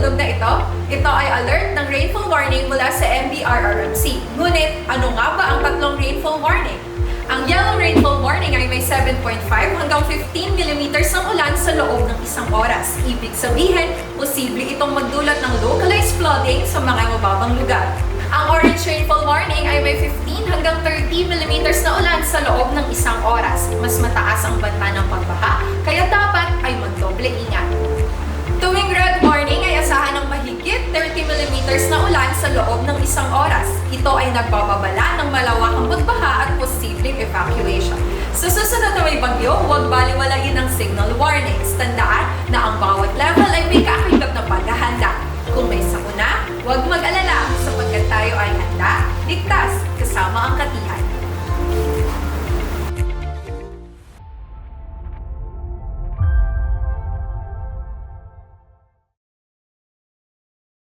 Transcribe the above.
tunog na ito? Ito ay alert ng rainfall warning mula sa MBRRMC. Ngunit, ano nga ba ang tatlong rainfall warning? Ang yellow rainfall warning ay may 7.5 hanggang 15 millimeters ng ulan sa loob ng isang oras. Ibig sabihin, posible itong magdulot ng localized flooding sa mga mababang lugar. Ang orange rainfall warning ay may 15 hanggang 30 millimeters na ulan sa loob ng isang oras. Mas mataas ang banta ng pagbaha, kaya dapat ay magdoble ingat. Tuwing red warning ay asahan ng mahigit 30 millimeters na ulan sa loob ng isang oras. Ito ay nagbababala ng malawakang pagbaha at posibleng evacuation. Sa susunod na may bagyo, huwag baliwalain ang signal warnings. Tandaan na ang